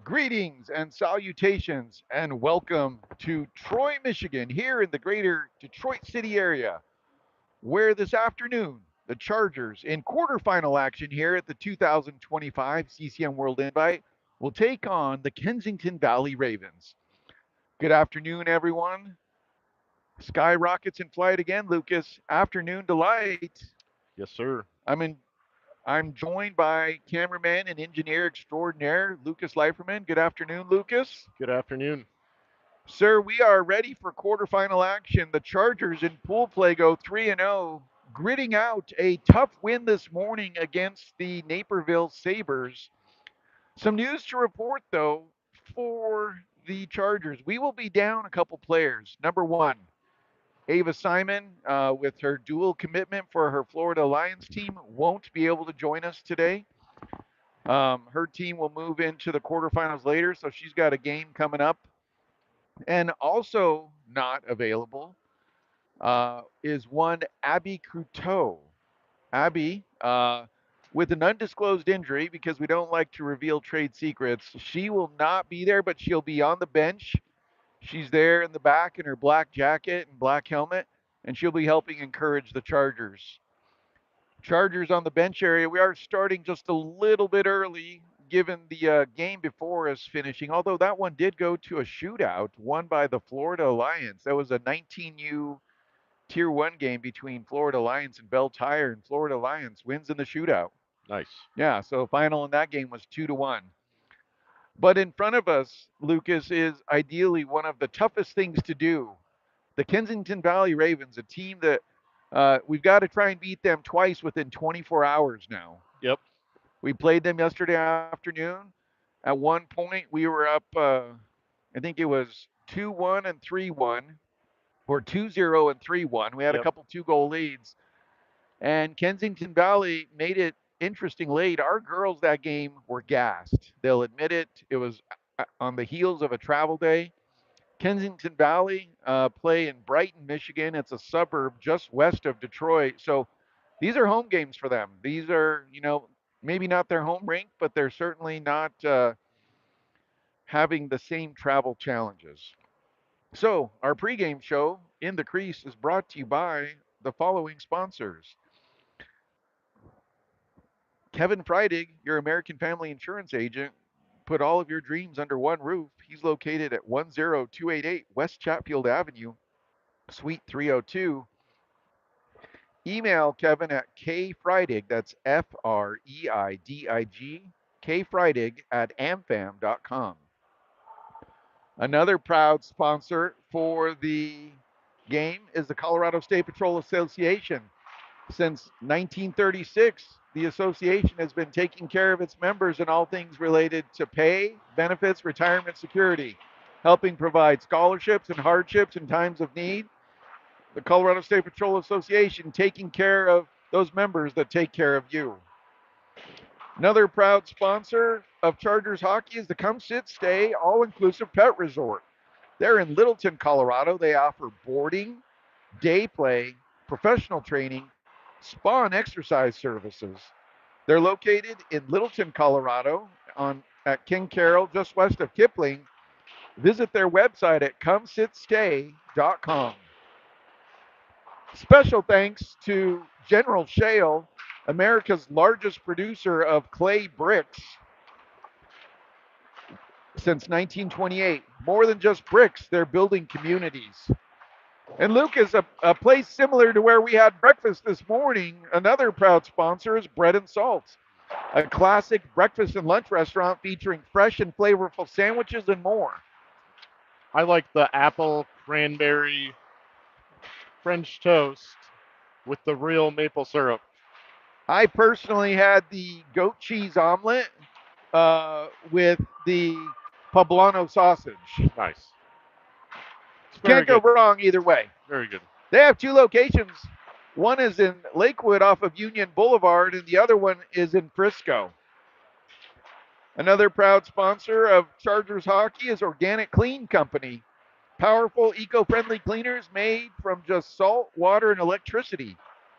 Greetings and salutations, and welcome to Troy, Michigan, here in the greater Detroit City area, where this afternoon the Chargers, in quarterfinal action here at the 2025 CCM World Invite, will take on the Kensington Valley Ravens. Good afternoon, everyone. Skyrockets in flight again, Lucas. Afternoon delight. Yes, sir. I'm in. I'm joined by cameraman and engineer extraordinaire Lucas Leiferman. Good afternoon, Lucas. Good afternoon. Sir, we are ready for quarterfinal action. The Chargers in pool play go 3-0, gritting out a tough win this morning against the Naperville Sabres. Some news to report, though, for the Chargers. We will be down a couple players. Number one, Ava Simon, with her dual commitment for her Florida Lions team, won't be able to join us today. Her team will move into the quarterfinals later, so she's got a game coming up. And also not available is one Abby Couteau. Abby, with an undisclosed injury, because we don't like to reveal trade secrets, she will not be there, but she'll be on the bench. She's there in the back in her black jacket and black helmet, and she'll be helping encourage the Chargers. Chargers on the bench area. We are starting just a little bit early, given the game before us finishing. Although that one did go to a shootout, won by the Florida Alliance. That was a 19U Tier One game between Florida Alliance and Bell Tire, and Florida Alliance wins in the shootout. Nice. Yeah, so final in that game was 2-1. But in front of us, Lucas, is ideally one of the toughest things to do. The Kensington Valley Ravens, a team that we've got to try and beat them twice within 24 hours now. Yep. We played them yesterday afternoon. At one point, we were up, I think it was 2-1 and 3-1, or 2-0 and 3-1. We had a Yep. couple two-goal leads. And Kensington Valley made it interesting late. Our girls that game were gassed. They'll admit it. It was on the heels of a travel day. Kensington Valley play in Brighton, Michigan. It's a suburb just west of Detroit. So these are home games for them. These are, maybe not their home rink, but they're certainly not having the same travel challenges. So our pregame show in the crease is brought to you by the following sponsors: Kevin Freidig, your American Family Insurance agent. Put all of your dreams under one roof. He's located at 10288 West Chatfield Avenue, Suite 302. Email Kevin at kfreidig, that's Freidig, kfreidig at amfam.com. Another proud sponsor for the game is the Colorado State Patrol Association. Since 1936, the association has been taking care of its members in all things related to pay, benefits, retirement security, helping provide scholarships and hardships in times of need. The Colorado State Patrol Association taking care of those members that take care of you. Another proud sponsor of Chargers hockey is the Come Sit Stay All Inclusive Pet Resort. They're in Littleton, Colorado. They offer boarding, day play, professional training, spa and exercise services. They're located in Littleton, Colorado, on at King Carroll, just west of Kipling. Visit their website at comesitstay.com. Special thanks to General Shale, America's largest producer of clay bricks since 1928. More than just bricks, they're building communities. And Lucas, a place similar to where we had breakfast this morning, another proud sponsor is Bread and Salt, a classic breakfast and lunch restaurant featuring fresh and flavorful sandwiches and more. I like the apple cranberry French toast with the real maple syrup. I personally had the goat cheese omelet with the poblano sausage. Nice. It's very Can't go good. wrong either way. Very good. They have two locations. One is in Lakewood off of Union Boulevard, and the other one is in Frisco. Another proud sponsor of Chargers hockey is Organic Clean Company. Powerful, eco-friendly cleaners made from just salt, water, and electricity.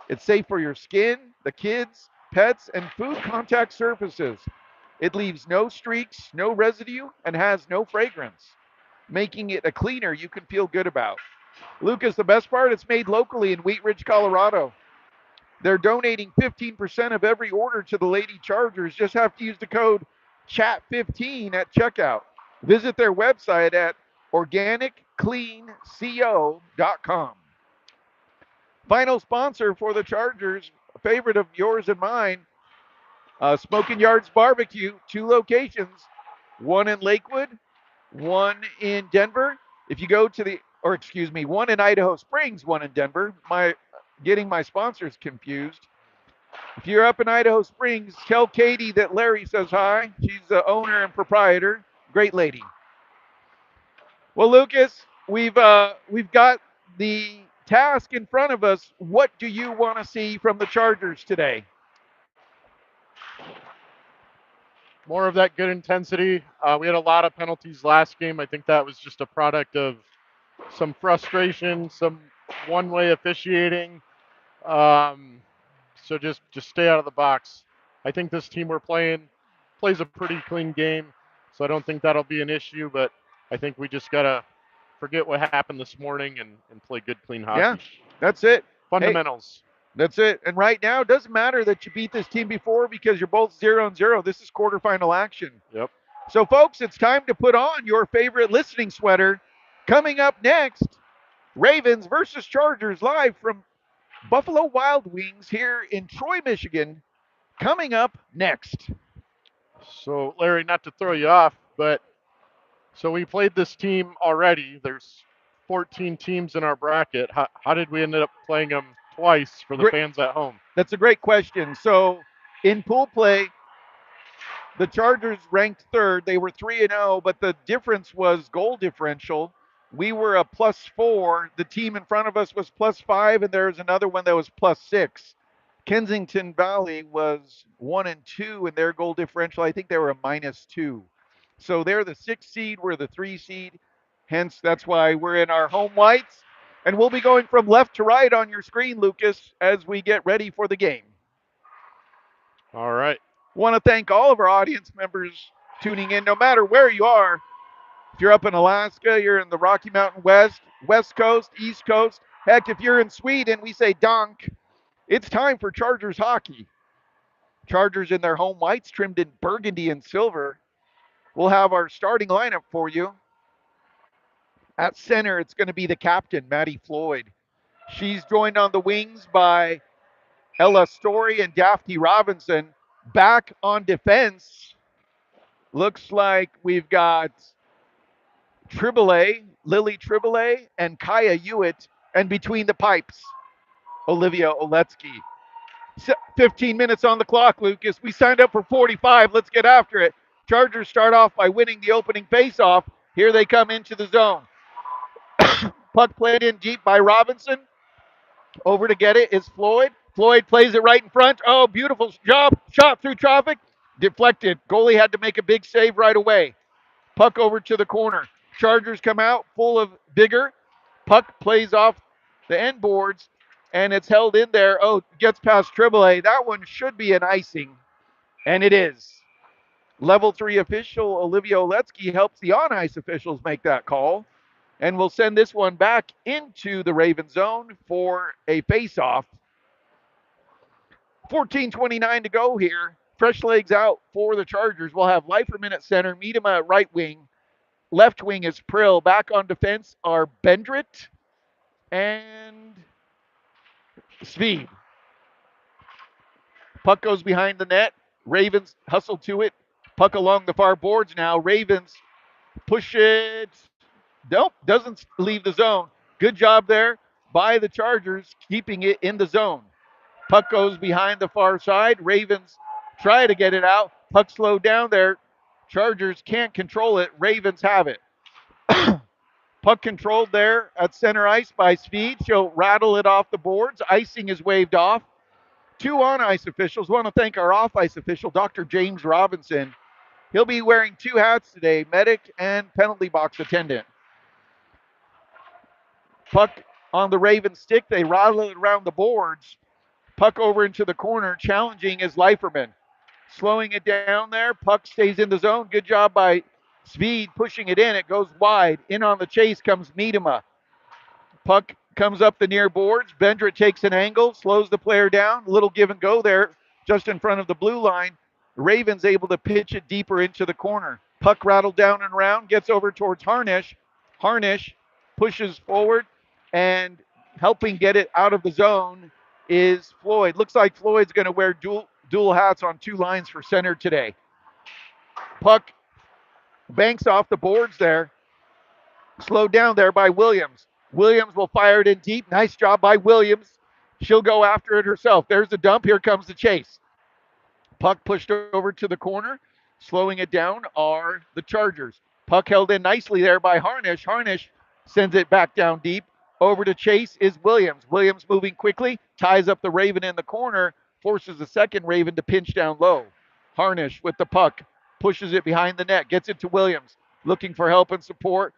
It's safe for your skin, the kids, pets, and food contact surfaces. It leaves no streaks, no residue, and has no fragrance, making it a cleaner you can feel good about. Lucas, the best part, it's made locally in Wheat Ridge, Colorado. They're donating 15% of every order to the Lady Chargers. Just have to use the code CHAT15 at checkout. Visit their website at organiccleanco.com. Final sponsor for the Chargers, a favorite of yours and mine, Smoking Yards Barbecue, two locations, one in Lakewood, one in Denver. If you go to the, or excuse me, one in Idaho Springs, one in Denver. My getting my sponsors confused. If you're up in Idaho Springs, tell Katie that Larry says hi. She's the owner and proprietor. Great lady. Well, Lucas, we've got the task in front of us. What do you want to see from the Chargers today? More of that good intensity. We had a lot of penalties last game. I think that was just a product of some frustration, some one-way officiating. Um, so just stay out of the box. I think this team we're playing plays a pretty clean game, so I don't think that'll be an issue. But I think we just gotta forget what happened this morning and play good, clean Yeah, hockey. that's it. Hey, Fundamentals. that's it. And right now, it doesn't matter that you beat this team before because you're both 0-0. This is quarterfinal action. Yep. So, folks, it's time to put on your favorite listening sweater. Coming up next, Ravens versus Chargers live from Buffalo Wild Wings here in Troy, Michigan. Coming up next. So Larry, not to throw you off, but so we played this team already. There's 14 teams in our bracket. How did we end up playing them twice for the Great. fans at home? That's a great question. So, in pool play, the Chargers ranked third. They were 3-0, but the difference was goal differential. We were a +4. The team in front of us was +5, and there's another one that was +6. Kensington Valley was 1-2 in their goal differential. I think they were a -2. So they're the 6 seed. We're the 3 seed. Hence, that's why we're in our home whites. And we'll be going from left to right on your screen, Lucas, as we get ready for the game. All right. Want to thank all of our audience members tuning in, no matter where you are. If you're up in Alaska, you're in the Rocky Mountain West, West Coast, East Coast. Heck, if you're in Sweden, we say donk. It's time for Chargers hockey. Chargers in their home whites, trimmed in burgundy and silver. We'll have our starting lineup for you. At center, it's going to be the captain, Maddie Floyd. She's joined on the wings by Ella Story and Daphne Robinson. Back on defense, looks like we've got Triboulet, Lily Triboulet, and Kaya Hewitt. And between the pipes, Olivia Oletsky. 15 minutes on the clock, Lucas. We signed up for 45. Let's get after it. Chargers start off by winning the opening faceoff. Here they come into the zone. Puck played in deep by Robinson. Over to get it is Floyd. Floyd plays it right in front. Oh, beautiful job. Shot through traffic. Deflected. Goalie had to make a big save right away. Puck over to the corner. Chargers come out full of vigor. Puck plays off the end boards, and it's held in there. Oh, gets past Triboulet. That one should be an icing, and it is. Level 3 official Olivia Oletsky helps the on ice officials make that call, and we'll send this one back into the Raven zone for a face-off. 14:29 to go here. Fresh legs out for the Chargers. We'll have Leiferman at center, meet him at right wing. Left wing is Prill. Back on defense are Bendrit and Speed. Puck goes behind the net. Ravens hustle to it. Puck along the far boards now. Ravens push it. Nope, doesn't leave the zone. Good job there by the Chargers, keeping it in the zone. Puck goes behind the far side. Ravens try to get it out. Puck slowed down there. Chargers can't control it. Ravens have it. Puck controlled there at center ice by Speed. She'll rattle it off the boards. Icing is waved off. Two on ice officials. Want to thank our off ice official, Dr. James Robinson. He'll be wearing two hats today, medic and penalty box attendant. Puck on the Raven stick. They rattle it around the boards. Puck over into the corner. Challenging is Leiferman. Slowing it down there. Puck stays in the zone. Good job by Speed pushing it in. It goes wide. In on the chase comes Miedema. Puck comes up the near boards. Bendra takes an angle, slows the player down. A little give and go there just in front of the blue line. Ravens able to pitch it deeper into the corner. Puck rattled down and around, gets over towards Harnish. Harnish pushes forward and helping get it out of the zone is Floyd. Looks like Floyd's going to wear dual hats on two lines for center today. Puck banks off the boards there. Slowed down there by Williams. Williams will fire it in deep. Nice job by Williams. She'll go after it herself. There's the dump. Here comes the chase. Puck pushed over to the corner. Slowing it down are the Chargers. Puck held in nicely there by Harnish. Harnish sends it back down deep. Over to chase is Williams. Williams moving quickly, ties up the Raven in the corner, forces the second Raven to pinch down low. Harnish with the puck, pushes it behind the net, gets it to Williams, looking for help and support.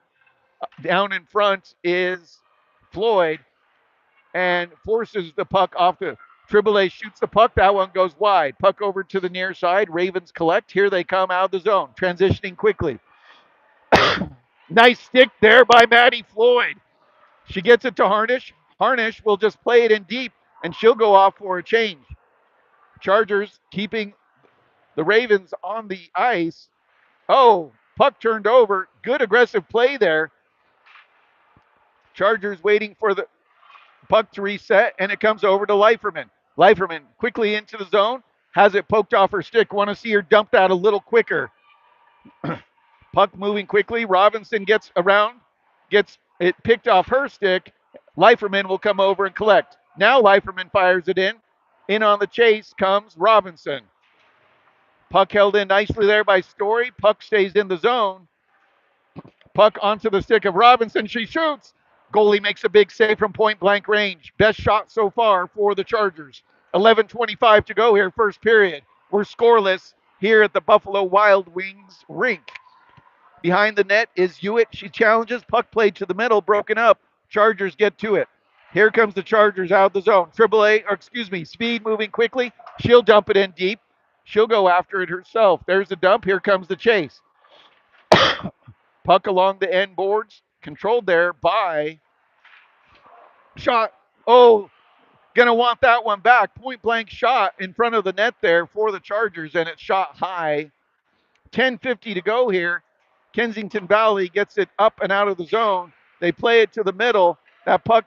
Down in front is Floyd and forces the puck off the Triboulet shoots the puck. That one goes wide. Puck over to the near side. Ravens collect. Here they come out of the zone, transitioning quickly. Nice stick there by Maddie Floyd. She gets it to Harnish. Harnish will just play it in deep, and she'll go off for a change. Chargers keeping the Ravens on the ice. Oh, puck turned over. Good aggressive play there. Chargers waiting for the puck to reset, and it comes over to Leiferman. Leiferman quickly into the zone, has it poked off her stick. Want to see her dump that a little quicker. Puck moving quickly. Robinson gets around, gets it picked off her stick. Leiferman will come over and collect. Now Leiferman fires it in. In on the chase comes Robinson. Puck held in nicely there by Story. Puck stays in the zone. Puck onto the stick of Robinson. She shoots. Goalie makes a big save from point blank range. Best shot so far for the Chargers. 11:25 to go here, first period. We're scoreless here at the Buffalo Wild Wings rink. Behind the net is Hewitt. She challenges. Puck played to the middle, broken up. Chargers get to it. Here comes the Chargers out of the zone. Speed moving quickly. She'll dump it in deep. She'll go after it herself. There's the dump. Here comes the chase. Puck along the end boards, controlled there by shot. Oh, gonna want that one back. Point blank shot in front of the net there for the Chargers, and it's shot high. 10:50 to go here. Kensington Valley gets it up and out of the zone. They play it to the middle. That puck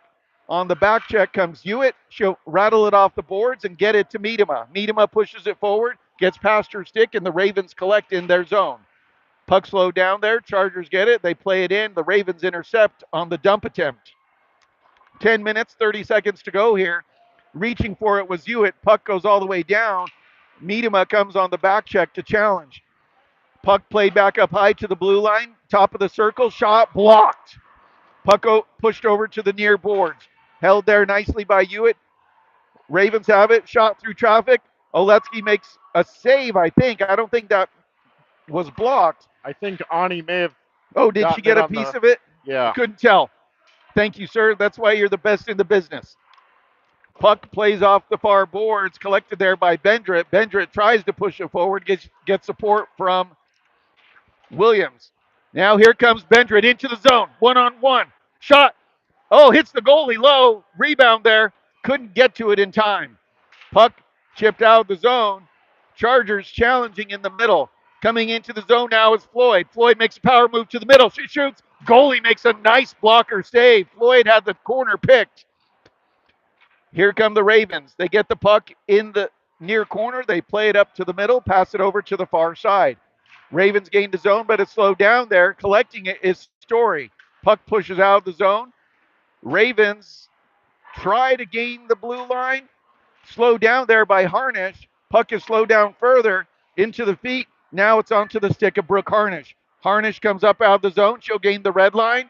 on the back check comes Hewitt. She'll rattle it off the boards and get it to Miedema. Miedema pushes it forward, gets past her stick, and the Ravens collect in their zone. Puck slowed down there. Chargers get it. They play it in. The Ravens intercept on the dump attempt. 10 minutes, 30 seconds to go here. Reaching for it was Hewitt. Puck goes all the way down. Miedema comes on the back check to challenge. Puck played back up high to the blue line. Top of the circle. Shot blocked. Puck pushed over to the near boards. Held there nicely by Hewitt. Ravens have it. Shot through traffic. Oletsky makes a save, I think. I don't think that was blocked. I think Ani may have. Oh, did she get a piece of it? Yeah. Couldn't tell. Thank you, sir. That's why you're the best in the business. Puck plays off the far boards, collected there by Bendrit. Bendrit tries to push it forward, gets support from Williams. Now here comes Bendrit into the zone. One-on-one. Shot. Oh, hits the goalie low. Rebound there. Couldn't get to it in time. Puck chipped out of the zone. Chargers challenging in the middle. Coming into the zone now is Floyd. Floyd makes a power move to the middle. She shoots. Goalie makes a nice blocker save. Floyd had the corner picked. Here come the Ravens. They get the puck in the near corner. They play it up to the middle, pass it over to the far side. Ravens gained the zone, but it's slowed down there. Collecting it is Story. Puck pushes out of the zone. Ravens try to gain the blue line. Slowed down there by Harnish. Puck is slowed down further into the feet. Now it's onto the stick of Brooke Harnish. Harnish comes up out of the zone. She'll gain the red line.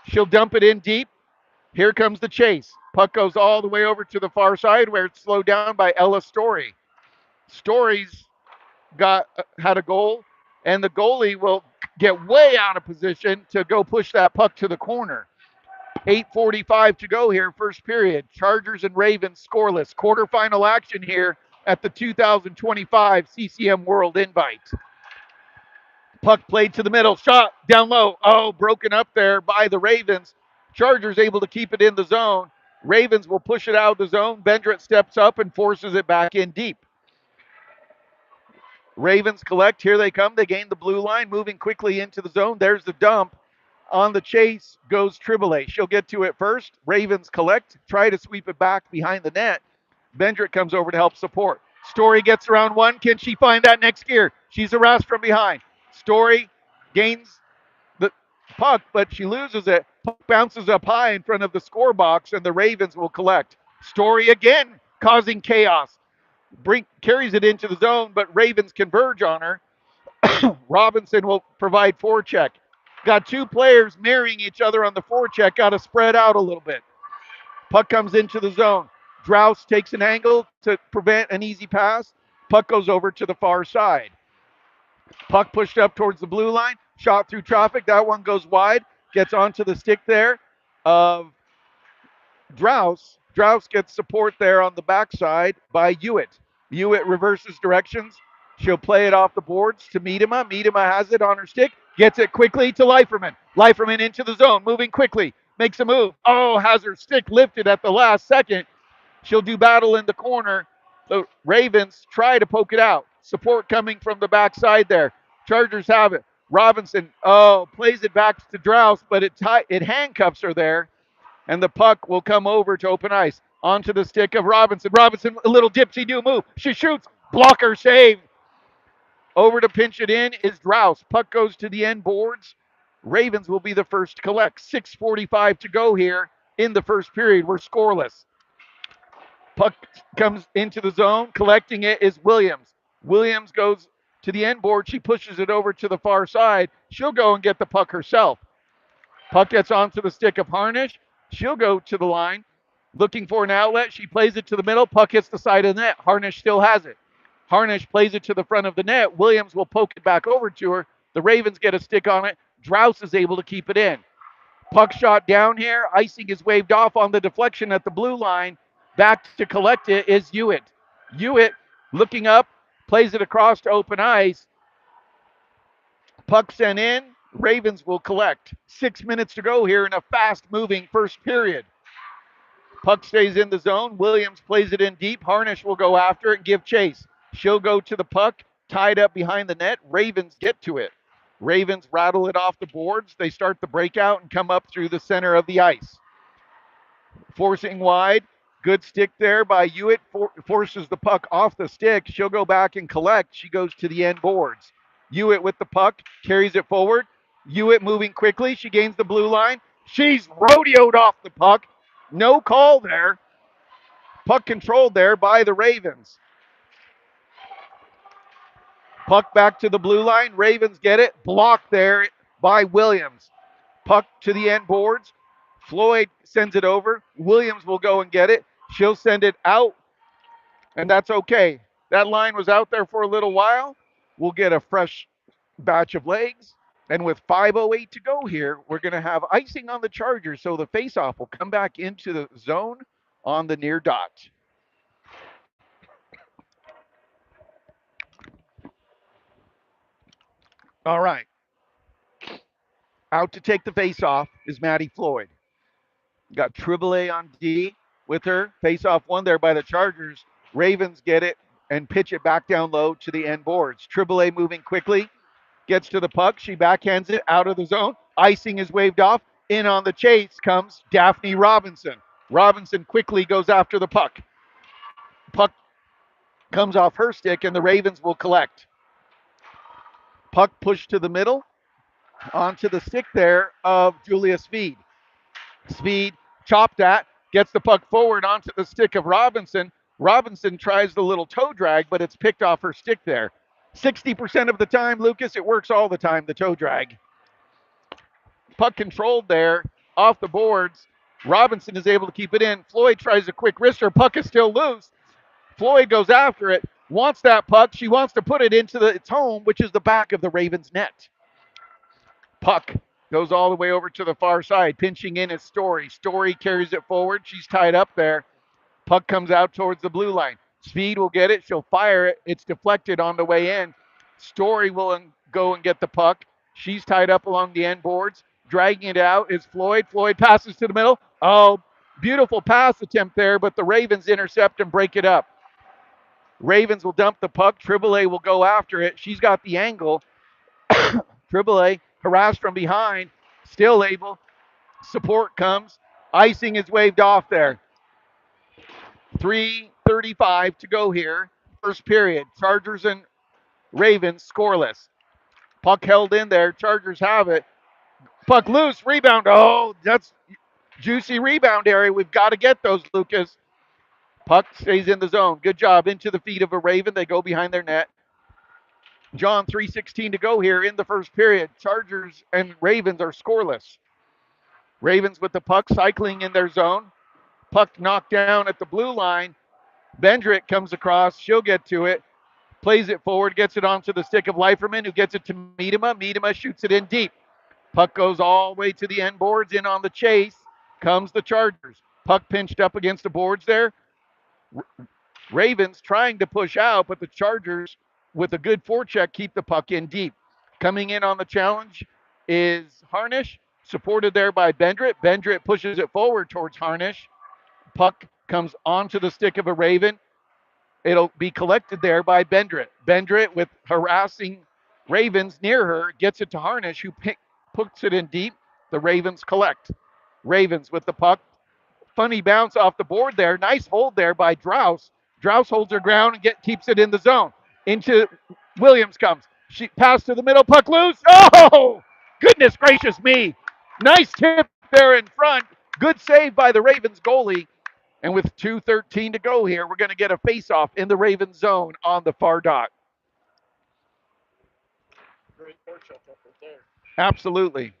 She'll dump it in deep. Here comes the chase. Puck goes all the way over to the far side where it's slowed down by Ella Story. Story's had a goal, and the goalie will get way out of position to go push that puck to the corner. 8:45 to go here, first period. Chargers and Ravens scoreless. Quarterfinal action here at the 2025 CCM World Invite. Puck played to the middle, shot down low. Oh, broken up there by the Ravens. Chargers able to keep it in the zone. Ravens will push it out of the zone. Bendrit steps up and forces it back in deep. Ravens collect. Here they come. They gain the blue line, moving quickly into the zone. There's the dump. On the chase goes Triboulet. She'll get to it first. Ravens collect, try to sweep it back behind the net. Bendrick comes over to help support. Story gets around one. Can she find that next gear? She's harassed from behind. Story gains the puck, but she loses it. Puck bounces up high in front of the score box, and the Ravens will collect. Story again causing chaos. Carries it into the zone, but Ravens converge on her. Robinson will provide forecheck. Got two players marrying each other on the forecheck. Got to spread out a little bit. Puck comes into the zone. Drouse takes an angle to prevent an easy pass. Puck goes over to the far side. Puck pushed up towards the blue line. Shot through traffic. That one goes wide. Gets onto the stick there of Drouse. Drouse gets support there on the backside by Hewitt. Hewitt reverses directions. She'll play it off the boards to Miedema. Miedema has it on her stick. Gets it quickly to Leiferman. Leiferman into the zone, moving quickly. Makes a move. Oh, has her stick lifted at the last second. She'll do battle in the corner. The Ravens try to poke it out. Support coming from the backside there. Chargers have it. Robinson, plays it back to Drouse, but it handcuffs her there, and the puck will come over to open ice. Onto the stick of Robinson. Robinson, a little dipsy do move. She shoots. Blocker save. Over to pinch it in is Drouse. Puck goes to the end boards. Ravens will be the first to collect. 6:45 to go here in the first period. We're scoreless. Puck comes into the zone. Collecting it is Williams. Williams goes to the end board. She pushes it over to the far side. She'll go and get the puck herself. Puck gets onto the stick of Harnish. She'll go to the line, looking for an outlet. She plays it to the middle. Puck hits the side of the net. Harnish still has it. Harnish plays it to the front of the net. Williams will poke it back over to her. The Ravens get a stick on it. Drouse is able to keep it in. Puck shot down here. Icing is waved off on the deflection at the blue line. Back to collect it is Hewitt. Hewitt looking up, plays it across to open ice. Puck sent in. Ravens will collect. 6 minutes to go here in a fast-moving first period. Puck stays in the zone. Williams plays it in deep. Harnish will go after it and give chase. She'll go to the puck, tied up behind the net. Ravens get to it. Ravens rattle it off the boards. They start the breakout and come up through the center of the ice. Forcing wide. Good stick there by Hewitt. Forces the puck off the stick. She'll go back and collect. She goes to the end boards. Hewitt with the puck, carries it forward. Hewitt moving quickly. She gains the blue line. She's rodeoed off the puck. No call there. Puck controlled there by the Ravens. Puck back to the blue line. Ravens get it. Blocked there by Williams. Puck to the end boards. Floyd sends it over. Williams will go and get it. She'll send it out, and that's okay. That line was out there for a little while. We'll get a fresh batch of legs. And with 5:08 to go here, we're going to have icing on the Chargers, so the faceoff will come back into the zone on the near dot. All right. Out to take the faceoff is Maddie Floyd. Got Triboulet on D with her. Faceoff one there by the Chargers. Ravens get it and pitch it back down low to the end boards. Triboulet moving quickly. Gets to the puck. She backhands it out of the zone. Icing is waved off. In on the chase comes Daphne Robinson. Robinson quickly goes after the puck. Puck comes off her stick, and the Ravens will collect. Puck pushed to the middle. Onto the stick there of Julia Speed. Speed chopped at, gets the puck forward onto the stick of Robinson. Robinson tries the little toe drag, but it's picked off her stick there. 60% of the time, Lucas, it works all the time, the toe drag. Puck controlled there, off the boards. Robinson is able to keep it in. Floyd tries a quick wrister. Puck is still loose. Floyd goes after it, wants that puck. She wants to put it into its home, which is the back of the Ravens net. Puck goes all the way over to the far side. Pinching in is Story. Story carries it forward. She's tied up there. Puck comes out towards the blue line. Speed will get it. She'll fire it. It's deflected on the way in. Story will go and get the puck. She's tied up along the end boards. Dragging it out is Floyd. Floyd passes to the middle. Oh, beautiful pass attempt there, but the Ravens intercept and break it up. Ravens will dump the puck. Triboulet will go after it. She's got the angle. Triboulet harassed from behind. Still able. Support comes. Icing is waved off there. 3:35 to go here. First period. Chargers and Ravens scoreless. Puck held in there. Chargers have it. Puck loose. Rebound. Oh, that's juicy rebound area. We've got to get those, Lucas. Puck stays in the zone. Good job. Into the feet of a Raven. They go behind their net. John, 3:16 to go here in the first period. Chargers and Ravens are scoreless. Ravens with the puck cycling in their zone. Puck knocked down at the blue line. Bendrick comes across. She'll get to it. Plays it forward. Gets it onto the stick of Leiferman, who gets it to Miedema. Miedema shoots it in deep. Puck goes all the way to the end boards. In on the chase comes the Chargers. Puck pinched up against the boards there. Ravens trying to push out, but the Chargers, with a good forecheck, keep the puck in deep. Coming in on the challenge is Harnish, supported there by Bendrit. Bendrit pushes it forward towards Harnish. Puck comes onto the stick of a Raven. It'll be collected there by Bendrit. Bendrit, with harassing Ravens near her, gets it to Harnish, who puts it in deep. The Ravens collect. Ravens with the puck. Funny bounce off the board there. Nice hold there by Drouse. Drouse holds her ground and keeps it in the zone. Into Williams comes. She pass to the middle, puck loose. Oh, goodness gracious me. Nice tip there in front. Good save by the Ravens goalie. And with 2:13 to go here, we're going to get a face-off in the Ravens zone on the far dot. Great forecheck effort there. Absolutely.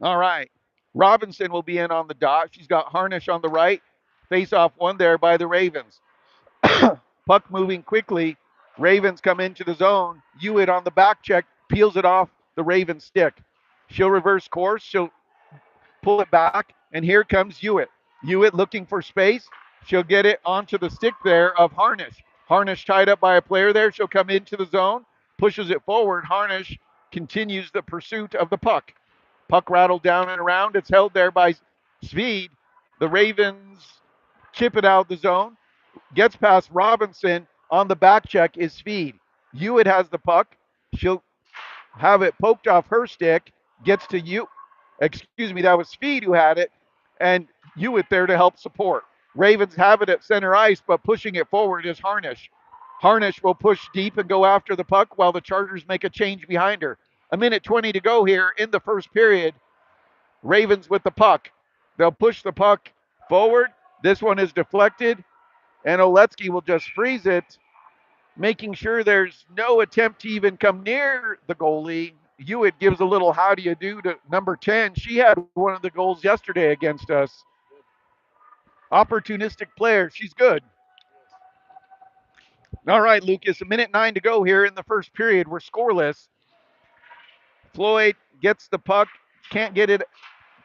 All right. Robinson will be in on the dot. She's got Harnish on the right. Face-off one there by the Ravens. Puck moving quickly. Ravens come into the zone. Hewitt on the back check, peels it off the Ravens stick. She'll reverse course. She'll pull it back, and here comes Hewitt. Hewitt looking for space. She'll get it onto the stick there of Harnish. Harnish tied up by a player there. She'll come into the zone, pushes it forward. Harnish continues the pursuit of the puck. Puck rattled down and around. It's held there by Svede. The Ravens chip it out of the zone. Gets past Robinson. On the back check is Svede. Hewitt has the puck. She'll have it poked off her stick. Gets to you. Excuse me, that was Speed who had it, and Hewitt there to help support. Ravens have it at center ice, but pushing it forward is Harnish. Harnish will push deep and go after the puck while the Chargers make a change behind her. A minute 20 to go here in the first period. Ravens with the puck. They'll push the puck forward. This one is deflected, and Oletsky will just freeze it, making sure there's no attempt to even come near the goalie. Hewitt gives a little how do you do to number 10. She had one of the goals yesterday against us. Opportunistic player. She's good. All right, Lucas, a minute 9 to go here in the first period. We're scoreless. Floyd gets the puck, can't get it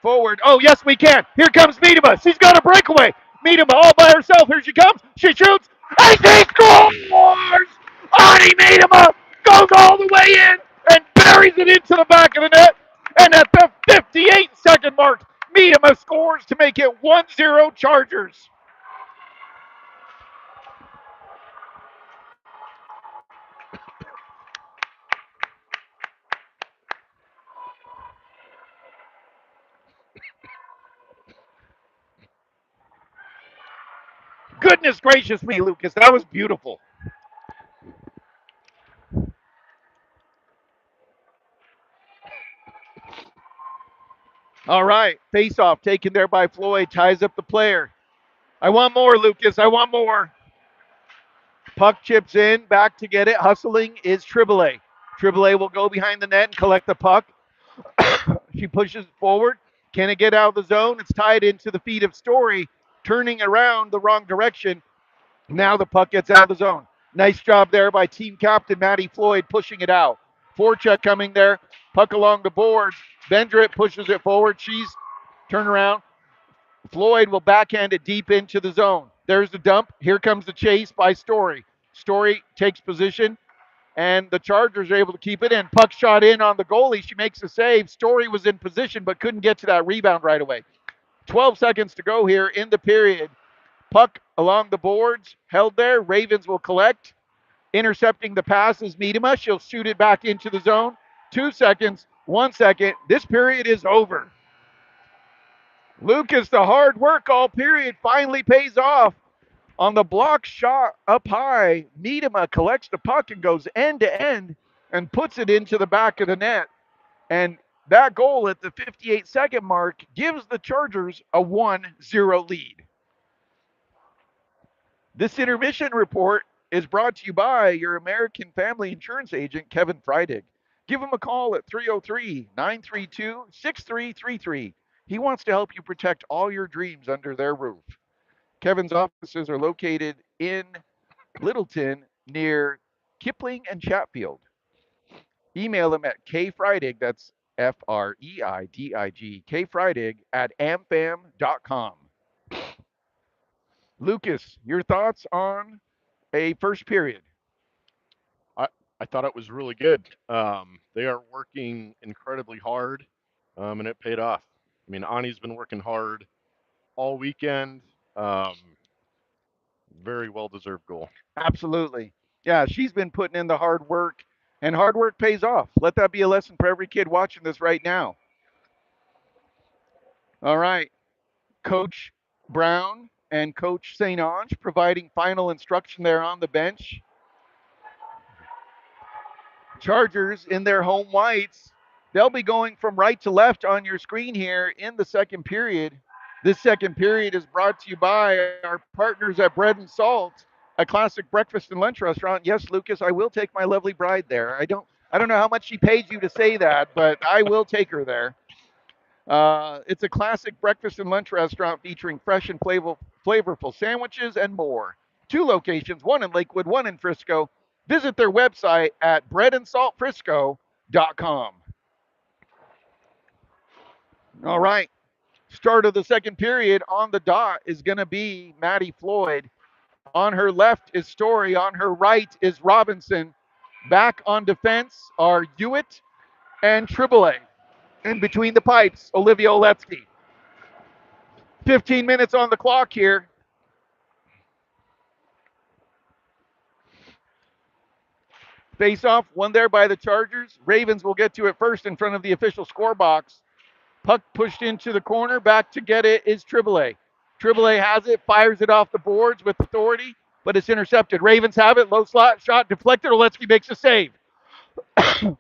forward. Oh, yes, we can. Here comes Miedema. She's got a breakaway. Miedema all by herself. Here she comes. She shoots. And she scores! Ani Miedema goes all the way in and buries it into the back of the net. And at the 58-second mark, Miedema scores to make it 1-0 Chargers. Goodness gracious me, Lucas. That was beautiful. All right. Face off taken there by Floyd. Ties up the player. I want more, Lucas. I want more. Puck chips in. Back to get it. Hustling is Triboulet. Triboulet will go behind the net and collect the puck. She pushes forward. Can it get out of the zone? It's tied into the feet of Story, turning around the wrong direction. Now the puck gets out of the zone. Nice job there by team captain Maddie Floyd pushing it out. Forecheck coming there. Puck along the boards. Bendrit pushes it forward. She's turn around. Floyd will backhand it deep into the zone. There's the dump. Here comes the chase by Story. Story takes position, and the Chargers are able to keep it in. Puck shot in on the goalie. She makes a save. Story was in position but couldn't get to that rebound right away. 12 seconds to go here in the period. Puck along the boards, held there. Ravens will collect. Intercepting the pass is Miedema. She'll shoot it back into the zone. 2 seconds, 1 second. This period is over. Lucas, the hard work all period finally pays off. On the block shot up high, Miedema collects the puck and goes end to end and puts it into the back of the net. And that goal at the 58-second mark gives the Chargers a 1-0 lead. This intermission report is brought to you by your American Family Insurance agent, Kevin Freidig. Give him a call at 303 932 6333. He wants to help you protect all your dreams under their roof. Kevin's offices are located in Littleton near Kipling and Chatfield. Email him at kfreidig, that's Freidig, kfreidig at amfam.com. Lucas, your thoughts on a first period? I, I thought it was really good. They are working incredibly hard, and it paid off. I mean, Ani's been working hard all weekend. Um, Very well deserved goal. Absolutely. Yeah, she's been putting in the hard work, and hard work pays off. Let that be a lesson for every kid watching this right now. All right. Coach Brown and Coach St. Ange providing final instruction there on the bench. Chargers in their home whites. They'll be going from right to left on your screen here in the second period. This second period is brought to you by our partners at Bread and Salt, a classic breakfast and lunch restaurant. Yes, Lucas, I will take my lovely bride there. I don't know how much she paid you to say that, but I will take her there. It's a classic breakfast and lunch restaurant featuring fresh and flavorful sandwiches and more. Two locations, one in Lakewood, one in Frisco. Visit their website at breadandsaltfrisco.com. All right. Start of the second period on the dot is going to be Maddie Floyd. On her left is Story. On her right is Robinson. Back on defense are Hewitt and Triboulet. In between the pipes, Olivia Oletsky. 15 minutes on the clock here. Face off, one there by the Chargers. Ravens will get to it first in front of the official score box. Puck pushed into the corner. Back to get it is Triboulet. Triboulet has it, fires it off the boards with authority, but it's intercepted. Ravens have it. Low slot shot deflected. Oletsky makes a save.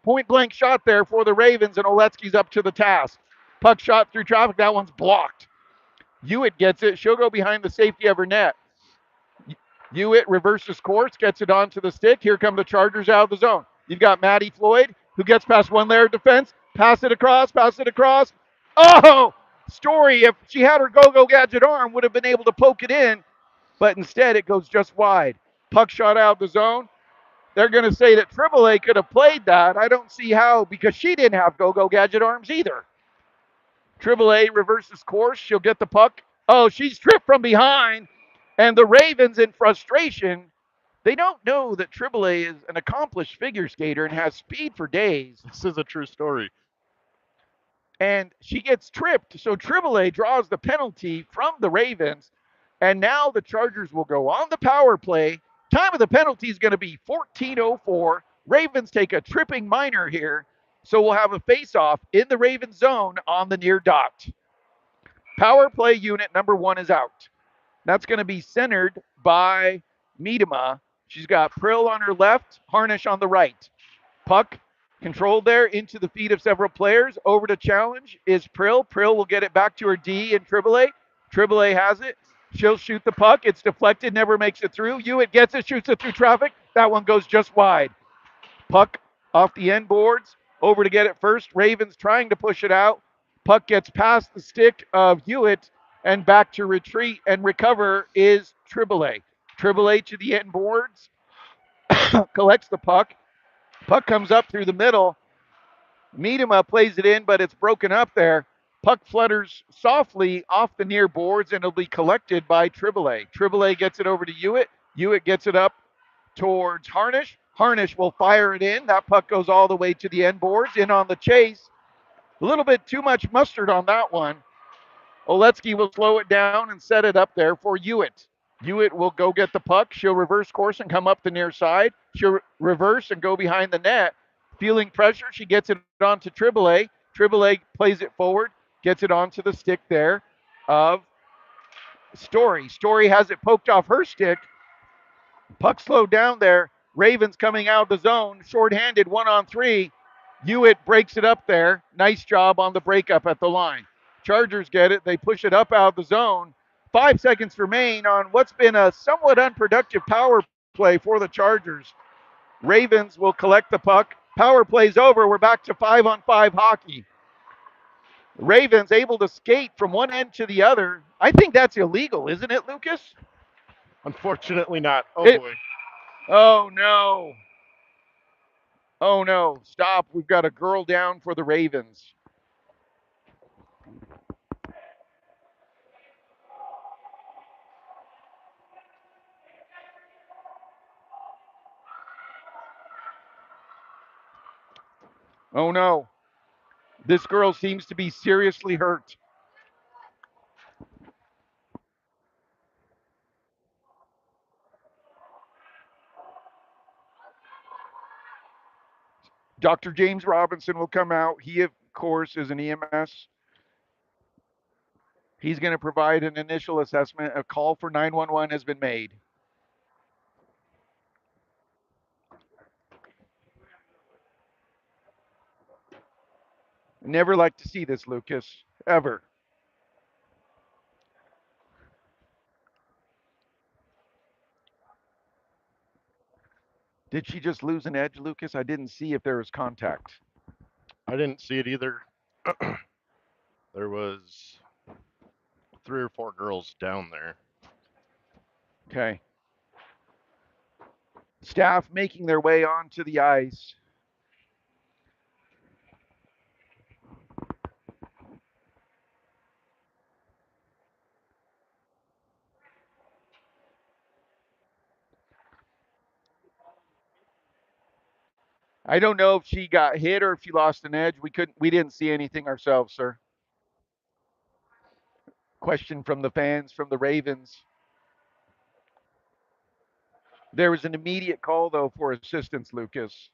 Point blank shot there for the Ravens, and Oletsky's up to the task. Puck shot through traffic. That one's blocked. Hewitt gets it. She'll go behind the safety of her net. Hewitt reverses course, gets it onto the stick. Here come the Chargers out of the zone. You've got Maddie Floyd, who gets past one layer of defense. Pass it across, pass it across. Oh! Story, if she had her go-go gadget arm, would have been able to poke it in, but instead it goes just wide. Puck shot out of the zone. They're going to say that Triboulet could have played that. I don't see how, because she didn't have go-go gadget arms either. Triboulet reverses course. She'll get the puck. Oh, she's tripped from behind. And the Ravens, in frustration, they don't know that Triboulet is an accomplished figure skater and has speed for days. This is a true story. And she gets tripped. So Triboulet draws the penalty from the Ravens. And now the Chargers will go on the power play. Time of the penalty is going to be 14:04. Ravens take a tripping minor here. So we'll have a face-off in the Ravens zone on the near dot. Power play unit number one is out. That's going to be centered by Miedema. She's got Prill on her left, Harnish on the right. Puck controlled there into the feet of several players. Over to challenge is Prill. Prill will get it back to her D and Triboulet. Triboulet has it. She'll shoot the puck. It's deflected, never makes it through. Hewitt gets it, shoots it through traffic. That one goes just wide. Puck off the end boards. Over to get it first. Ravens trying to push it out. Puck gets past the stick of Hewitt and back to retreat and recover is Triboulet. Triboulet to the end boards. Collects the puck. Puck comes up through the middle. Miedema plays it in, but it's broken up there. Puck flutters softly off the near boards and it'll be collected by Triboulet. Triboulet gets it over to Hewitt. Hewitt gets it up towards Harnish. Harnish will fire it in. That puck goes all the way to the end boards. In on the chase. A little bit too much mustard on that one. Oletsky will slow it down and set it up there for Hewitt. Hewitt will go get the puck. She'll reverse course and come up the near side. She'll reverse and go behind the net. Feeling pressure, she gets it onto Triboulet. Triboulet plays it forward, gets it onto the stick there of Story. Story has it poked off her stick. Puck slowed down there. Ravens coming out of the zone, shorthanded, 1-on-3. Hewitt breaks it up there. Nice job on the breakup at the line. Chargers get it. They push it up out of the zone. 5 seconds remain on what's been a somewhat unproductive power play for the Chargers. Ravens will collect the puck. Power play's over. We're back to 5-on-5 hockey. Ravens able to skate from one end to the other. I think that's illegal, isn't it, Lucas? Unfortunately, not. Oh It. boy. Oh no. Oh no. Stop. We've got a girl down for the Ravens. Oh no. This girl seems to be seriously hurt. Dr. James Robinson will come out. He, of course, is an EMS. He's going to provide an initial assessment. A call for 911 has been made. Never like to see this, Lucas. Ever. Did she just lose an edge, Lucas? I didn't see if there was contact. I didn't see it either. There was 3 or 4 girls down there. Okay. Staff making their way onto the ice. I don't know if she got hit or if she lost an edge. We didn't see anything ourselves, sir. Question from the fans from the Ravens. There was an immediate call though for assistance, Lucas.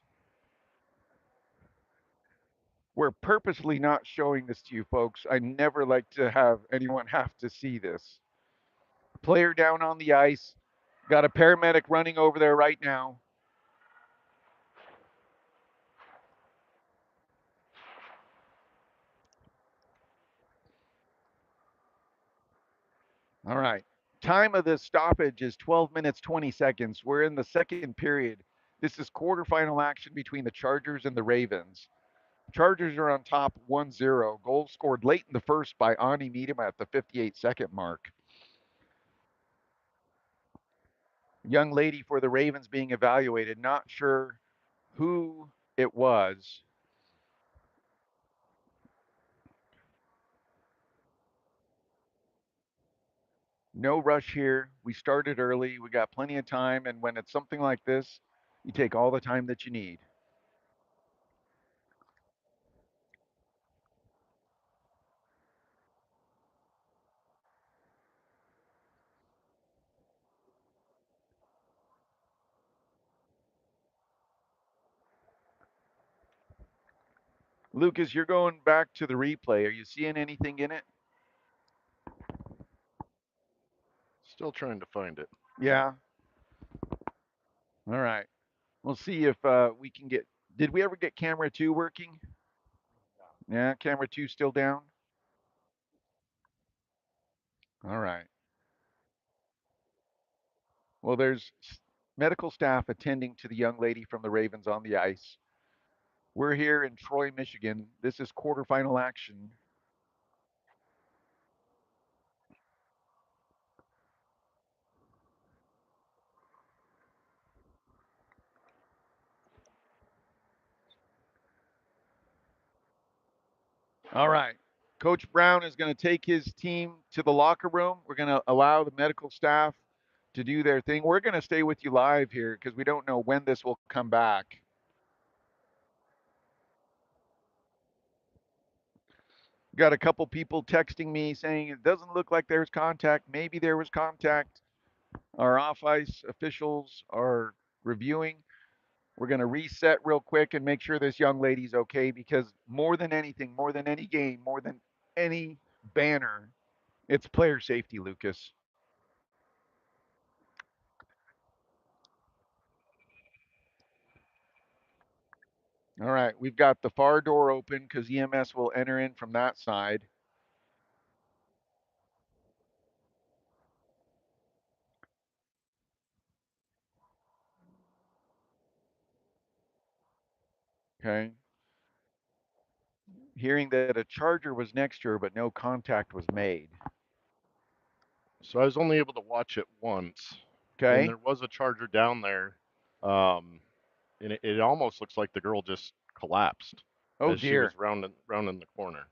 We're purposely not showing this to you folks. I never like to have anyone have to see this. Player down on the ice. Got a paramedic running over there right now. All right. Time of this stoppage is 12 minutes 20 seconds. We're in the second period. This is quarterfinal action between the Chargers and the Ravens. Chargers are on top 1-0. Goal scored late in the first by Ani Miedema at the 58-second mark. Young lady for the Ravens being evaluated. Not sure who it was. No rush here. We started early. We got plenty of time. And when it's something like this, you take all the time that you need. Lucas, you're going back to the replay. Are you seeing anything in it? Still trying to find it. Yeah. All right. We'll see if we can get. Did we ever get camera two working? Yeah, camera two still down. All right. Well, there's medical staff attending to the young lady from the Ravens on the ice. We're here in Troy, Michigan. This is quarterfinal action. All right. Coach Brown is going to take his team to the locker room. We're going to allow the medical staff to do their thing. We're going to stay with you live here because we don't know when this will come back. Got a couple people texting me saying it doesn't look like there's contact. Maybe there was contact. Our off ice officials are reviewing. We're going to reset real quick and make sure this young lady's okay because more than anything, more than any game, more than any banner, it's player safety, Lucas. All right, we've got the far door open because EMS will enter in from that side. Okay. Hearing that a charger was next to her, but no contact was made. So I was only able to watch it once, and Okay. there was a charger down there, um, and it almost looks like the girl just collapsed Oh as she dear. was rounding the corner.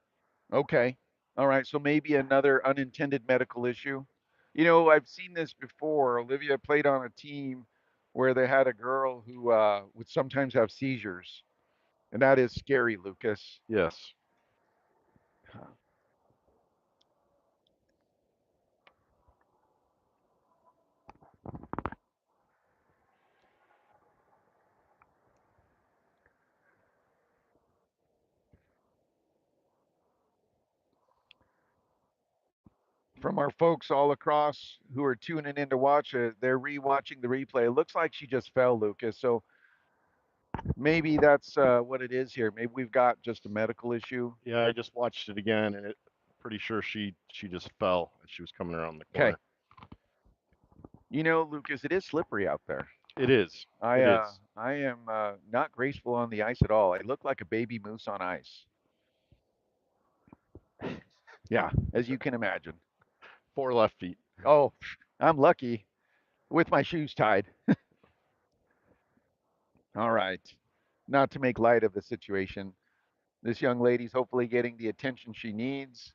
Okay. All right. So maybe another unintended medical issue. You know, I've seen this before. Olivia played on a team where they had a girl who would sometimes have seizures, and that is scary, Lucas. Yes. From our folks all across who are tuning in to watch it, they're rewatching the replay. It looks like she just fell, Lucas. So maybe that's what it is here. Maybe we've got just a medical issue. Yeah, I just watched it again, and pretty sure she just fell as she was coming around the Okay. corner. You know, Lucas, it is slippery out there. It is. I It uh, is. I am not graceful on the ice at all. I look like a baby moose on ice. Yeah, as you can imagine. Four left feet. Oh, I'm lucky with my shoes tied. All right. Not to make light of the situation. This young lady's hopefully getting the attention she needs.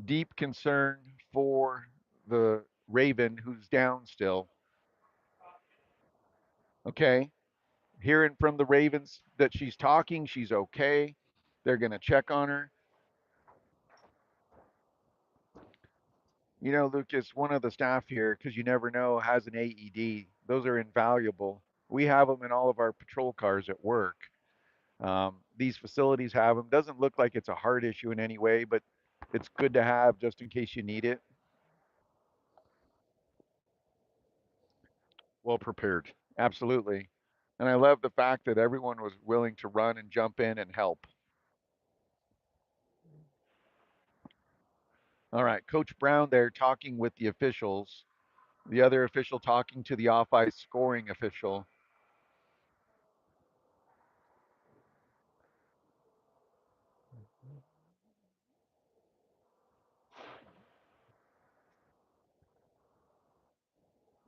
Deep concern for the Raven who's down still. Okay. Hearing from the Ravens that she's talking, she's okay. They're going to check on her. You know, Lucas, one of the staff here, because you never know, has an AED. Those are invaluable. We have them in all of our patrol cars at work. These facilities have them. Doesn't look like it's a heart issue in any way, but it's good to have just in case you need it. Well prepared. Absolutely. And I love the fact that everyone was willing to run and jump in and help. All right, Coach Brown there talking with the officials, the other official talking to the off ice scoring official,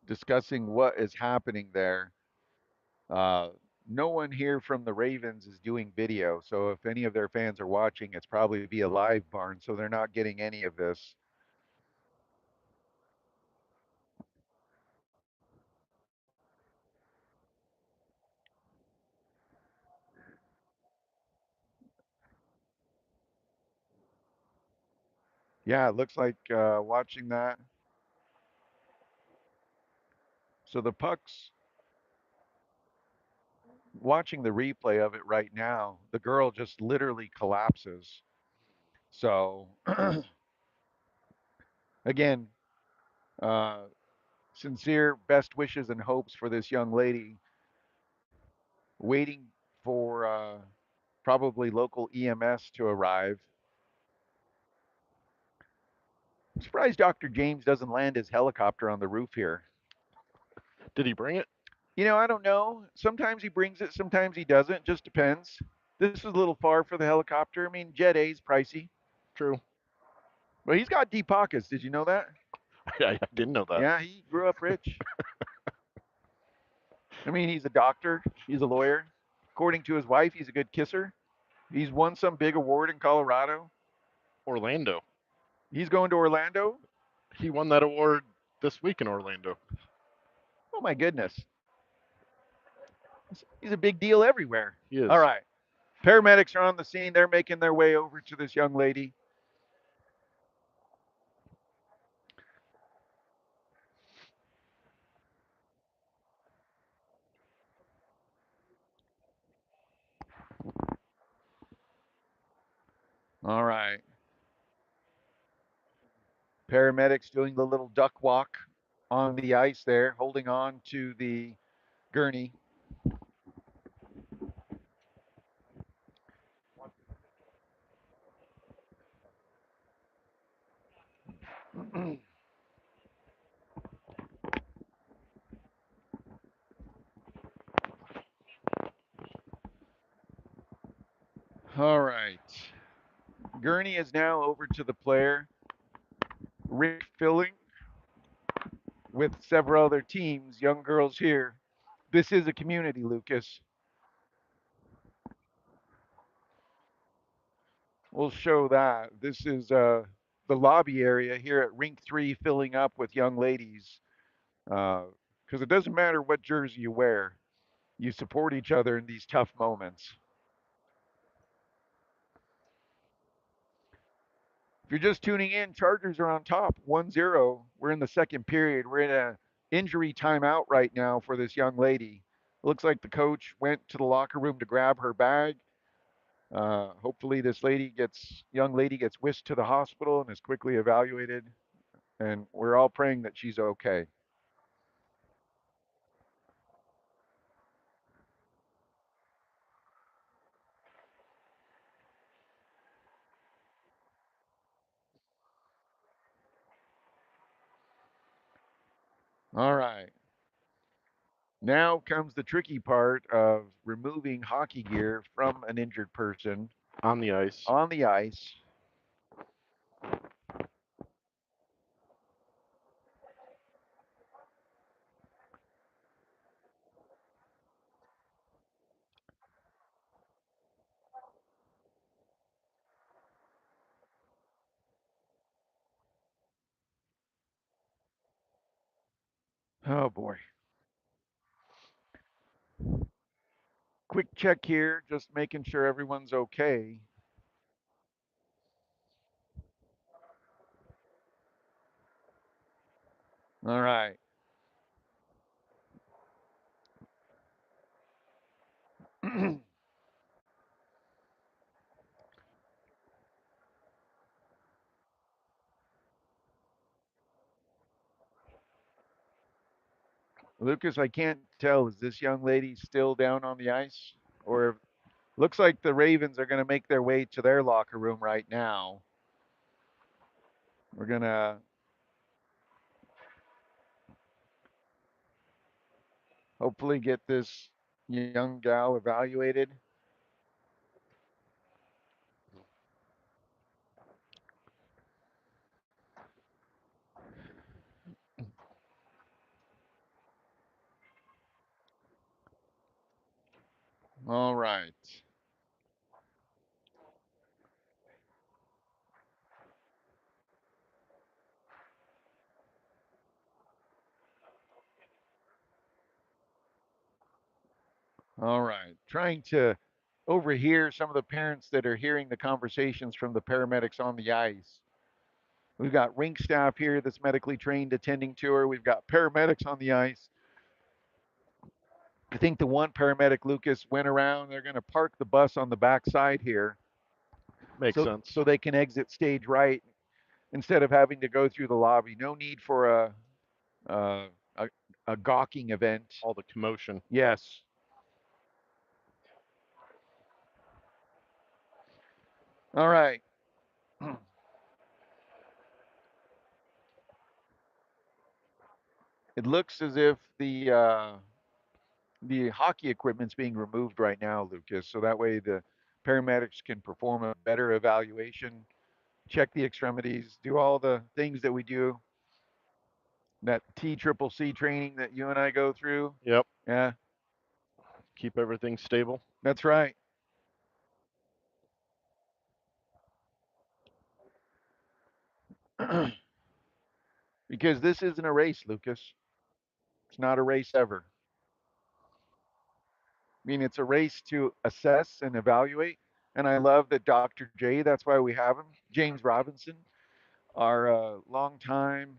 discussing what is happening there. Uh, no one here from the Ravens is doing video, so if any of their fans are watching, it's probably via live barn, so they're not getting any of this. Yeah, it looks like watching that. So the pucks, watching the replay of it right now, the girl just literally collapses. So again, uh, sincere best wishes and hopes for this young lady, waiting for probably local EMS to arrive. I'm surprised Dr. James doesn't land his helicopter on the roof here. Did he bring it? You know, I don't know. Sometimes he brings it, sometimes he doesn't. Just depends. This is a little far for the helicopter. I mean, Jet A's pricey, True. but he's got deep pockets. Did you know that? I didn't know that. Yeah, he grew up rich. I mean, he's a doctor, he's a lawyer. According to his wife, he's a good kisser. He's won some big award in Colorado. Orlando. He's going to Orlando. He won that award this week in Orlando. Oh my goodness. He's a big deal everywhere. He All is. right. Paramedics are on the scene. They're making their way over to this young lady. All right. Paramedics doing the little duck walk on the ice there, holding on to the gurney. All right. Gurney is now over to the player. Rick filling with several other teams, young girls here. This is a community, Lucas. We'll show that. This is the lobby area here at Rink 3 filling up with young ladies. Because it doesn't matter what jersey you wear, you support each other in these tough moments. If you're just tuning in, Chargers are on top 1-0. We're in the second period. We're in a injury timeout right now for this young lady. It looks like the coach went to the locker room to grab her bag. Hopefully, this young lady gets whisked to the hospital and is quickly evaluated. And we're all praying that she's okay. All right. Now comes the tricky part of removing hockey gear from an injured person On the ice. on the ice. Oh boy. Quick check here, just making sure everyone's okay. All right. Lucas, I can't tell. Is this young lady still down on the ice? Or looks like the Ravens are going to make their way to their locker room right now. We're going to hopefully get this young gal evaluated. All right. All right. Trying to overhear some of the parents that are hearing the conversations from the paramedics on the ice. We've got rink staff here that's medically trained attending to her. We've got paramedics on the ice. I think the one paramedic, Lucas, went around. They're going to park the bus on the backside here Makes sense. so they can exit stage right instead of having to go through the lobby. No need for uh, a, a gawking event. All the commotion. Yes. All right. It looks as if the hockey equipment's being removed right now, Lucas, so that way the paramedics can perform a better evaluation, check the extremities, do all the things that we do, that TCCC training that you and I go through. Yep. Yeah, Keep everything stable. that's right. because this isn't a race, Lucas. It's not a race ever. I mean, it's a race to assess and evaluate. And I love that Dr. J, that's why we have him, James Robinson, our long time.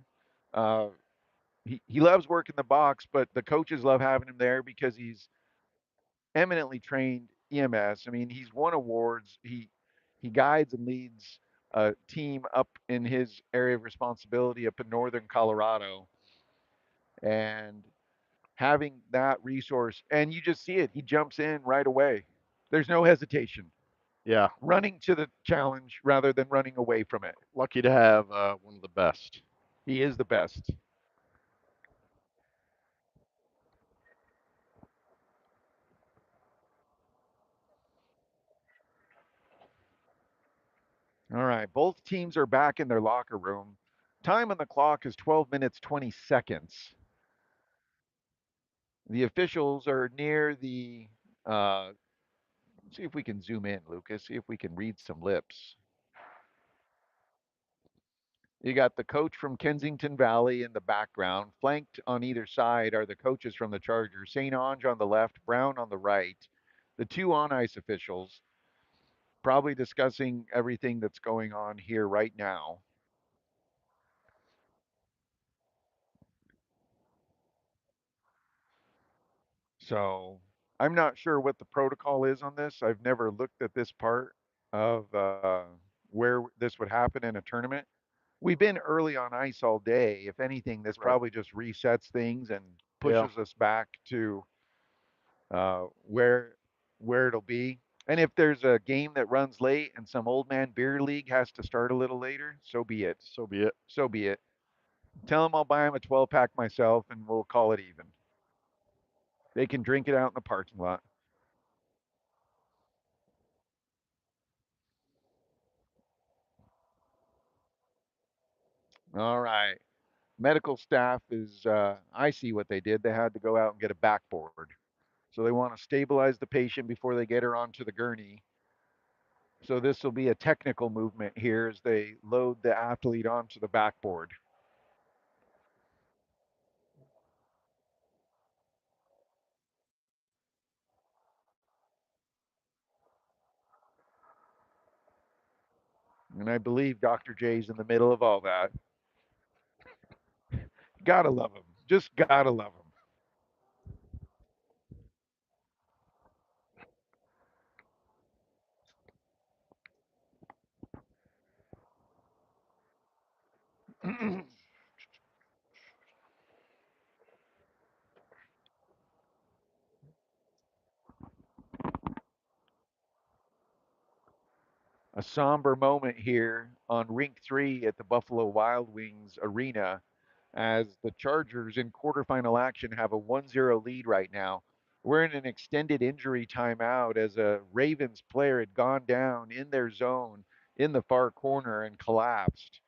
Uh, he loves working the box, but the coaches love having him there because he's eminently trained EMS. I mean, he's won awards. He guides and leads a team up in his area of responsibility up in northern Colorado, and having that resource, and you just see it. He jumps in right away. There's no hesitation. Yeah, Running to the challenge rather than running away from it. lucky to have one of the best. He is the best. All right, both teams are back in their locker room. Time on the clock is 12 minutes 20 seconds. The officials are near the. Uh, see if we can zoom in, Lucas. See if we can read some lips. You got the coach from Kensington Valley in the background. Flanked on either side are the coaches from the Chargers. St. Ange on the left, Brown on the right. The two on ice officials probably discussing everything that's going on here right now. So I'm not sure what the protocol is on this. I've never looked at this part of where this would happen in a tournament. We've been early on ice all day. If anything, this Right. probably just resets things and Yeah. pushes us back to uh, where where it'll be. And if there's a game that runs late and some old man beer league has to start a little later, so be it. So be it. So be it. Tell them I'll buy them a 12 pack myself and we'll call it even. They can drink it out in the parking lot. All right. Medical staff is, I see what they did. They had to go out and get a backboard. So they want to stabilize the patient before they get her onto the gurney. So this will be a technical movement here as they load the athlete onto the backboard. And I believe Dr. J's in the middle of all that. Gotta love him. Just gotta love him. A somber moment here on Rink 3 at the Buffalo Wild Wings Arena as the Chargers in quarterfinal action have a 1-0 lead right now. We're in an extended injury timeout as a Ravens player had gone down in their zone in the far corner and collapsed.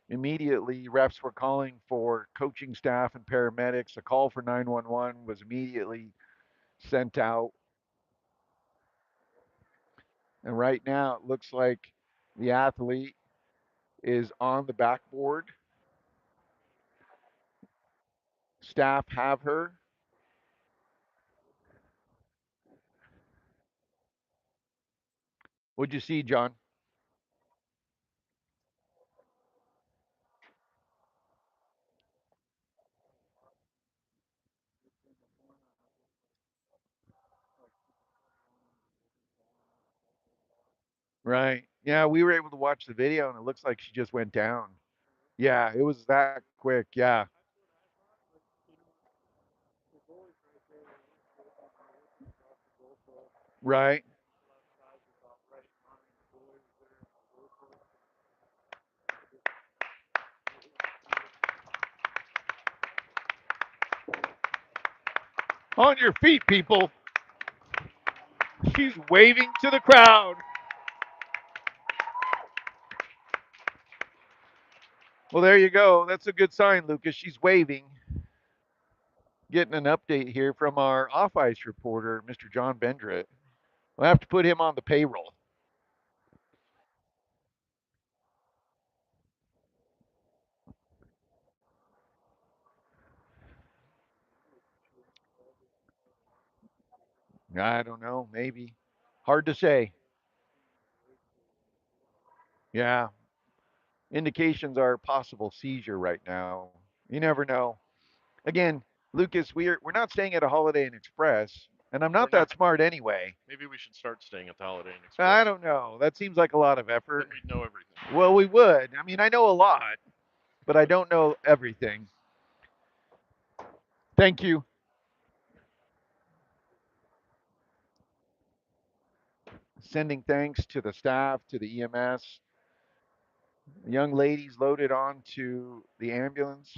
Immediately, refs were calling for coaching staff and paramedics. A call for 911 was immediately sent out. And right now, it looks like the athlete is on the backboard. Staff have her. What'd you see, John? Right. Yeah, we were able to watch the video, and it looks like she just went down. Yeah, it was that quick. Yeah. Right. On your feet, people. She's waving to the crowd. Well, there you go. That's a good sign, Lucas. She's waving. Getting an update here from our off ice reporter, Mr. John Bendrit. We'll have to put him on the payroll. I don't know, maybe. Hard to say. Yeah, indications are possible seizure right now. You never know. Again, Lucas, we're not staying at a Holiday Inn Express, and I'm We're not not. that smart anyway. Maybe we should start staying at the Holiday Inn I Express. don't know. That seems like a lot of Then effort. we'd know everything. Well, we would. I mean, I know a lot, but I don't know everything. Thank you. Sending thanks to the staff, to the EMS. Young ladies loaded onto the ambulance.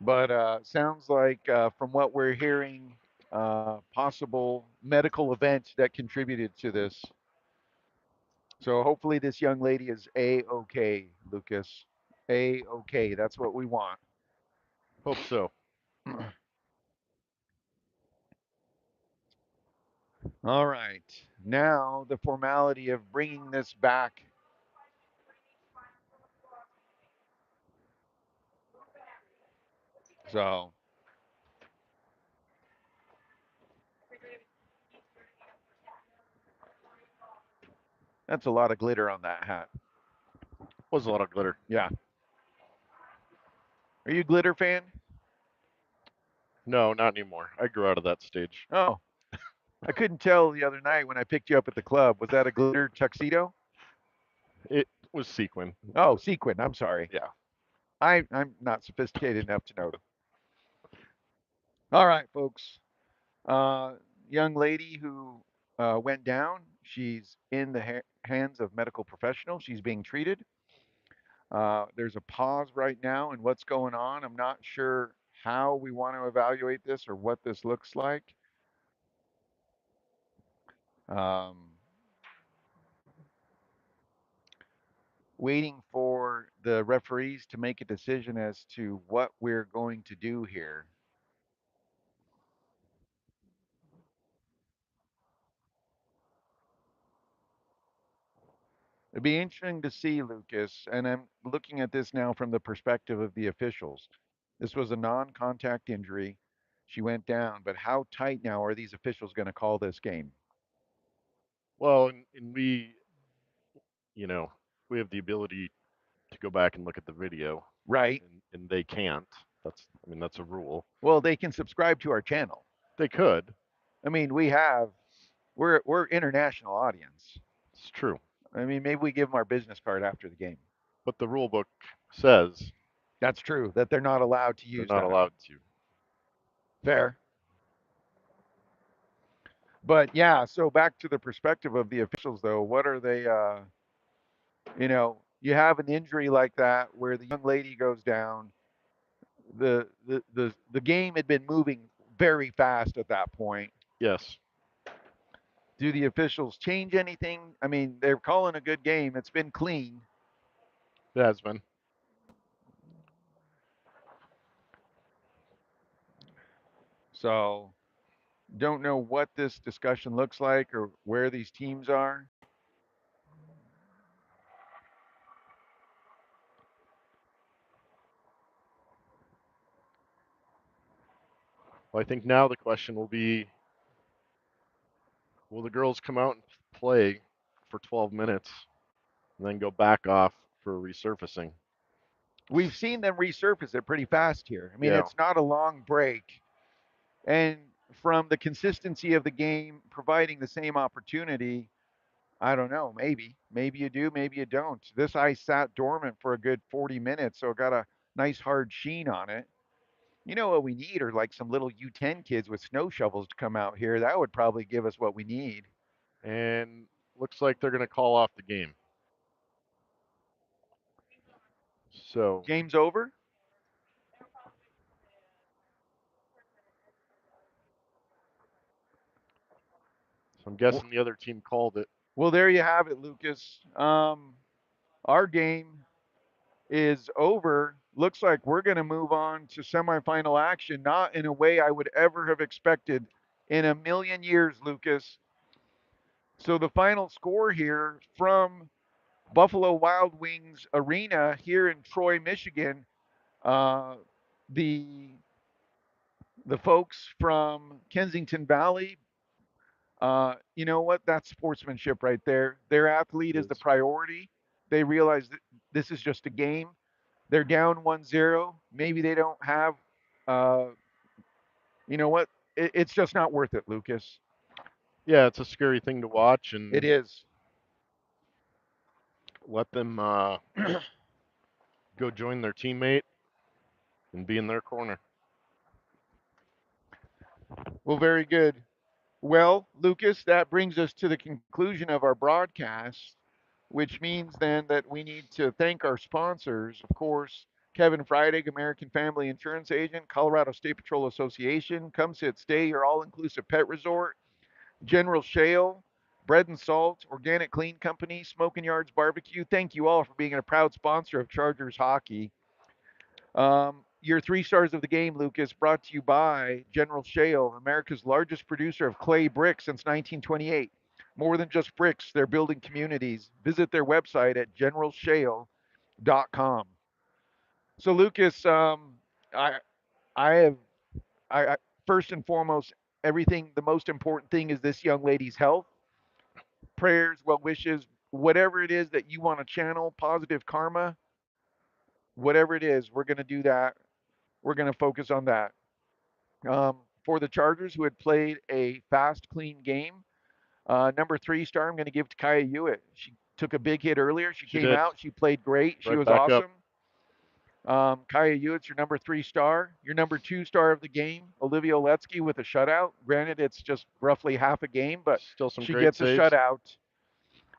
But sounds like, from what we're hearing, possible medical event that contributed to this. So hopefully this young lady is a okay, Lucas. A okay. That's what we want. Hope so. All right. Now the formality of bringing this back. So that's a lot of glitter on that hat. Was a lot of glitter. Yeah. Are you a glitter fan? No, not anymore. I grew out of that stage. Oh, I couldn't tell the other night when I picked you up at the club. Was that a glitter tuxedo? It was sequin. Oh, sequin. I'm sorry. Yeah. I'm not sophisticated enough to know. All right, folks. Uh, Young lady who went down. She's in the hands of medical professionals. She's being treated. There's a pause right now in what's going on. I'm not sure how we want to evaluate this or what this looks like. Um, Waiting for the referees to make a decision as to what we're going to do here. It'd be interesting to see, Lucas, and I'm looking at this now from the perspective of the officials. This was a non contact injury. She went down, but how tight now are these officials going to call this game? Well, and you know, we have the ability to go back and look at the video, Right. and they can't. I mean, that's a rule. Well, they can subscribe to our channel. They could. I mean, we're international audience. It's true. I mean, maybe we give them our business card after the game. But the rule book says That's true that they're not allowed to they're use not that. allowed to. Fair. But yeah, so back to the perspective of the officials, though, what are they? You have an injury like that where the young lady goes down. The game had been moving very fast at that point. Yes, Do the officials change anything? I mean, they're calling a good game. It's been clean. it has been. So don't know what this discussion looks like or where these teams are. Well, I think now the question will be, will the girls come out and play for 12 minutes and then go back off for resurfacing? We've seen them resurface it pretty fast here. I mean, Yeah. it's not a long break. And from the consistency of the game providing the same opportunity, I don't know, maybe. Maybe you do, maybe you don't. This ice sat dormant for a good 40 minutes, so it got a nice hard sheen on it. You know what we need are like some little U10 kids with snow shovels to come out here. That would probably give us what we need. And looks like they're going to call off the game. So, Game's over. so I'm guessing the other team called it. Well, there you have it, Lucas. Our game is over. Looks like we're going to move on to semifinal action, not in a way I would ever have expected in a million years, Lucas. So the final score here from Buffalo Wild Wings Arena here in Troy, Michigan. Uh, the the folks from Kensington Valley, you know what? That's sportsmanship right there. Their athlete It is the is. priority. They realize that this is just a game. They're down 1-0. Maybe they don't have, uh, you know what? It's just not worth it, Lucas. Yeah, it's a scary thing to watch, It and is. let them go join their teammate and be in their corner. Well, very good. Well, Lucas, that brings us to the conclusion of our broadcast, which means then that we need to thank our sponsors. Of course, Kevin Freidig, American Family Insurance Agent, Colorado State Patrol Association, Come Sit Stay, your all inclusive pet resort, General Shale, Bread and Salt, Organic Clean Company, Smoking Yards Barbecue. Thank you all for being a proud sponsor of Chargers hockey. Your three stars of the game, Lucas, brought to you by General Shale, America's largest producer of clay bricks since 1928. More than just bricks, they're building communities. Visit their website at generalshale.com. So, Lucas, I, I have, I first and foremost, everything. The most important thing is this young lady's health, prayers, well wishes, whatever it is that you want to channel, positive karma, whatever it is, we're going to do that. We're going to focus on that. For the Chargers, who had played a fast, clean game. Number three star, I'm going to give to Kaya Hewitt. She took a big hit earlier. She She came did. out. She played great. She Right was back up. awesome. Kaya Hewitt's your number three star. Your number two star of the game, Olivia Oletsky with a shutout. Granted, it's just roughly half a game, but Still some she great gets a saves. shutout.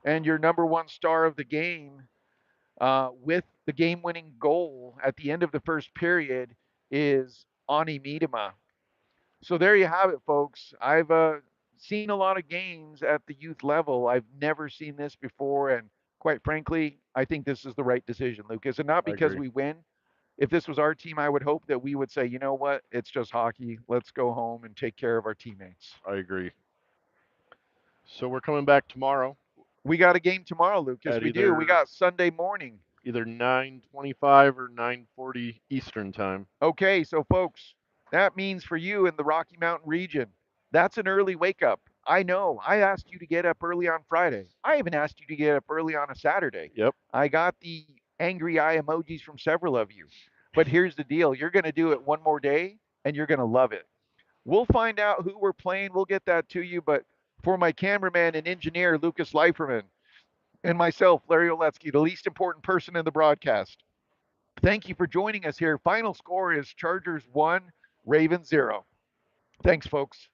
And your number one star of the game, with the game winning goal at the end of the first period, is Ani Miedema. So there you have it, folks. I've seen a lot of games at the youth level. I've never seen this before, and quite frankly, I think this is the right decision, Lucas. And not I because agree. we win. If this was our team, I would hope that we would say, you know what, it's just hockey. Let's go home and take care of our teammates. I agree. So we're coming back tomorrow We got a game tomorrow, Lucas. at We do. We got Sunday morning. either 9:25 or 9:40 Eastern time. Okay, so folks, that means for you in the Rocky Mountain region, that's an early wake up. I know. I asked you to get up early on Friday. I even asked you to get up early on a Saturday. Yep, I got the angry eye emojis from several of you. But here's the deal, you're going to do it one more day and you're going to love it. We'll find out who we're playing. We'll get that to you. But for my cameraman and engineer, Lucas Leiferman, and myself, Larry Oletsky, the least important person in the broadcast, thank you for joining us here. Final score is Chargers 1, Ravens 0. Thanks, folks.